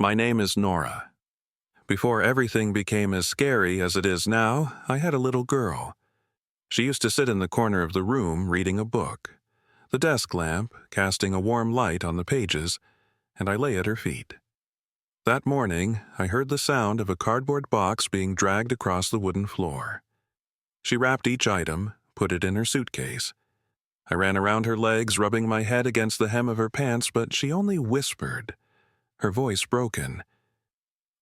My name is Nora. Before everything became as scary as it is now, I had a little girl. She used to sit in the corner of the room reading a book, the desk lamp casting a warm light on the pages, and I lay at her feet. That morning, I heard the sound of a cardboard box being dragged across the wooden floor. She wrapped each item, put it in her suitcase. I ran around her legs, rubbing my head against the hem of her pants, but she only whispered, her voice broken,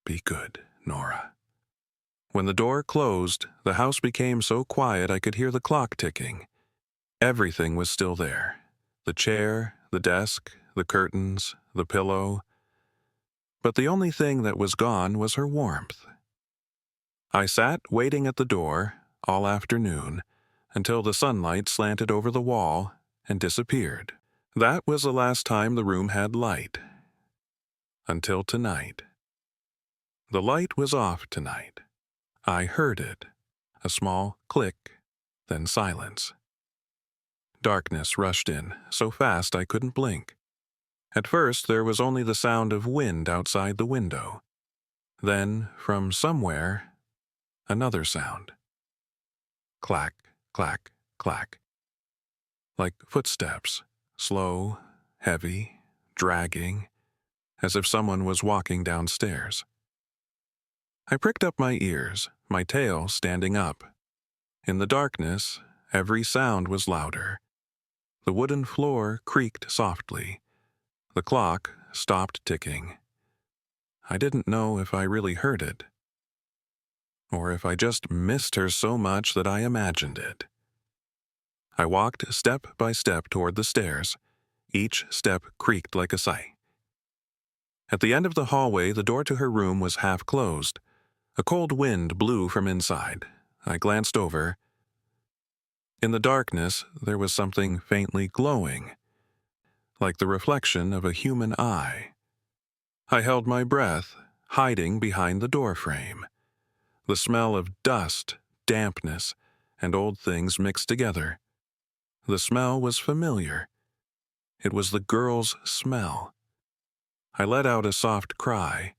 "Be good, Nora." When the door closed, the house became so quiet I could hear the clock ticking. Everything was still there. The chair, the desk, the curtains, the pillow. But the only thing that was gone was her warmth. I sat waiting at the door all afternoon until the sunlight slanted over the wall and disappeared. That was the last time the room had light. Until tonight. The light was off tonight. I heard it, a small click, then silence. Darkness rushed in, so fast I couldn't blink. At first there was only the sound of wind outside the window. Then, from somewhere, another sound. Clack, clack, clack. Like footsteps, slow, heavy, dragging, as if someone was walking downstairs. I pricked up my ears, my tail standing up. In the darkness, every sound was louder. The wooden floor creaked softly. The clock stopped ticking. I didn't know if I really heard it, or if I just missed her so much that I imagined it. I walked step by step toward the stairs. Each step creaked like a sigh. At the end of the hallway, the door to her room was half closed. A cold wind blew from inside. I glanced over. In the darkness, there was something faintly glowing, like the reflection of a human eye. I held my breath, hiding behind the doorframe. The smell of dust, dampness, and old things mixed together. The smell was familiar. It was the girl's smell. I let out a soft cry.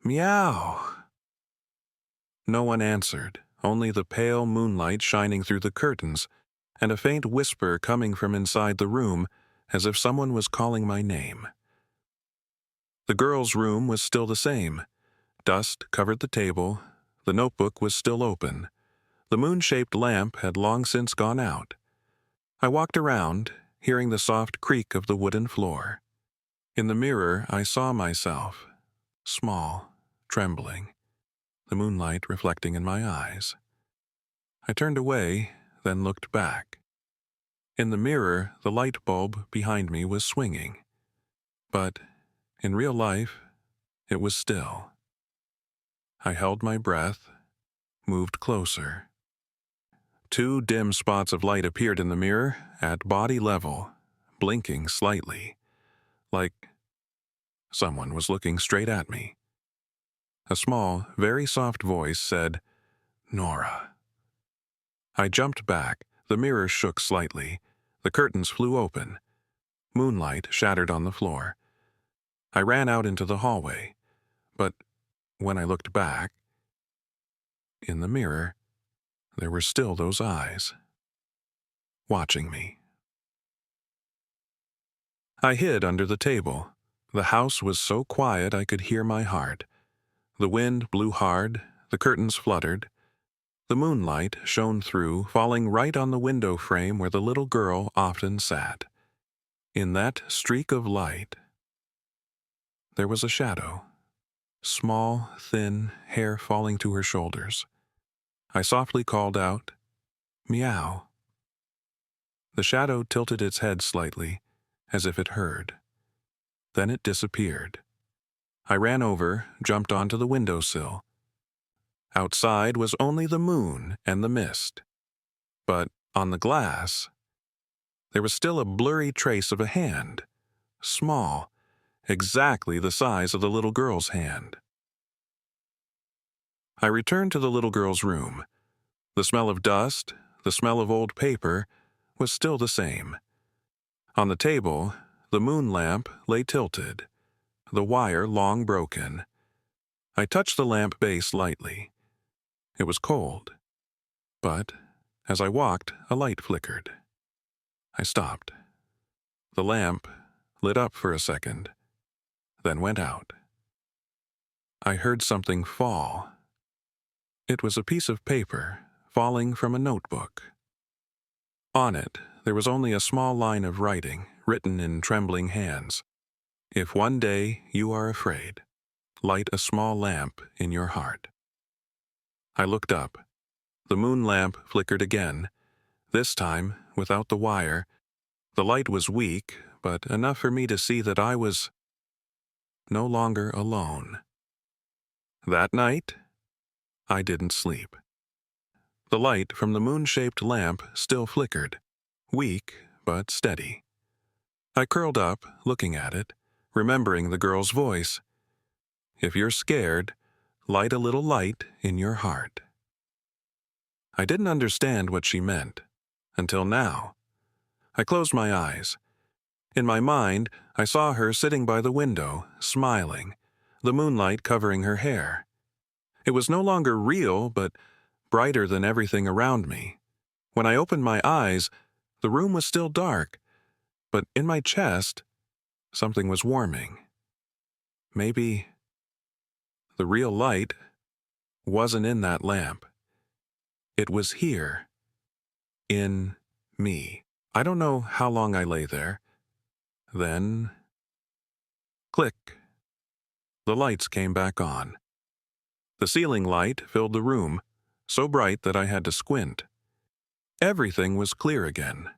Meow! No one answered, only the pale moonlight shining through the curtains, and a faint whisper coming from inside the room, as if someone was calling my name. The girl's room was still the same. Dust covered the table. The notebook was still open. The moon-shaped lamp had long since gone out. I walked around, hearing the soft creak of the wooden floor. In the mirror, I saw myself, small, trembling, the moonlight reflecting in my eyes. I turned away, then looked back. In the mirror, the light bulb behind me was swinging. But, in real life, it was still. I held my breath, moved closer. 2 dim spots of light appeared in the mirror, at body level, blinking slightly, like someone was looking straight at me. A small, very soft voice said, "Nora." I jumped back. The mirror shook slightly. The curtains flew open. Moonlight shattered on the floor. I ran out into the hallway. But when I looked back, in the mirror, there were still those eyes, watching me. I hid under the table. The house was so quiet I could hear my heart. The wind blew hard, the curtains fluttered. The moonlight shone through, falling right on the window frame where the little girl often sat. In that streak of light, there was a shadow. Small, thin, hair falling to her shoulders. I softly called out, "Meow." The shadow tilted its head slightly, as if it heard. Then it disappeared. I ran over, jumped onto the windowsill. Outside was only the moon and the mist. But on the glass, there was still a blurry trace of a hand, small, exactly the size of the little girl's hand. I returned to the little girl's room. The smell of dust, the smell of old paper, was still the same. On the table, the moon lamp lay tilted. the wire long broken. I touched the lamp base lightly. It was cold, but as I walked, a light flickered. I stopped. The lamp lit up for a second, then went out. I heard something fall. It was a piece of paper falling from a notebook. On it, there was only a small line of writing, written in trembling hands. If one day you are afraid, light a small lamp in your heart. I looked up. The moon lamp flickered again, this time without the wire. The light was weak, but enough for me to see that I was no longer alone. That night, I didn't sleep. The light from the moon-shaped lamp still flickered, weak but steady. I curled up, looking at it, remembering the girl's voice. If you're scared, light a little light in your heart. I didn't understand what she meant, until now. I closed my eyes. In my mind, I saw her sitting by the window, smiling, the moonlight covering her hair. It was no longer real, but brighter than everything around me. When I opened my eyes, the room was still dark, but in my chest, something was warming. Maybe the real light wasn't in that lamp. It was here, in me. I don't know how long I lay there. Then, click. The lights came back on. The ceiling light filled the room, so bright that I had to squint. Everything was clear again.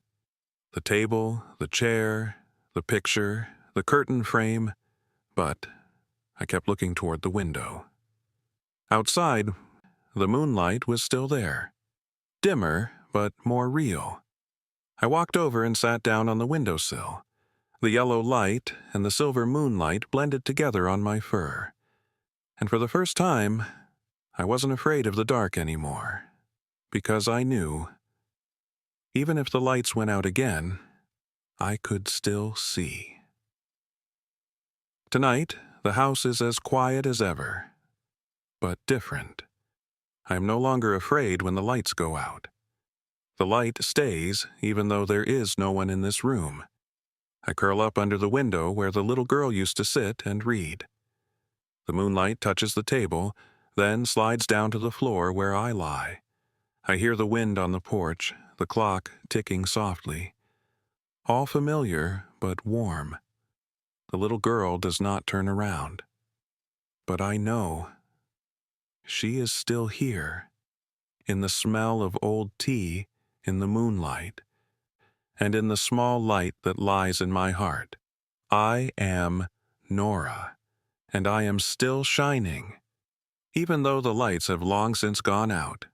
The table, the chair, the picture, the curtain frame, but I kept looking toward the window. Outside, the moonlight was still there. Dimmer, but more real. I walked over and sat down on the windowsill. The yellow light and the silver moonlight blended together on my fur. And for the first time, I wasn't afraid of the dark anymore, because I knew, even if the lights went out again, I could still see. Tonight, the house is as quiet as ever, but different. I am no longer afraid when the lights go out. The light stays even though there is no one in this room. I curl up under the window where the little girl used to sit and read. The moonlight touches the table, then slides down to the floor where I lie. I hear the wind on the porch, the clock ticking softly. All familiar, but warm. The little girl does not turn around. But I know she is still here, in the smell of old tea, in the moonlight, and in the small light that lies in my heart. I am Nora, and I am still shining, even though the lights have long since gone out.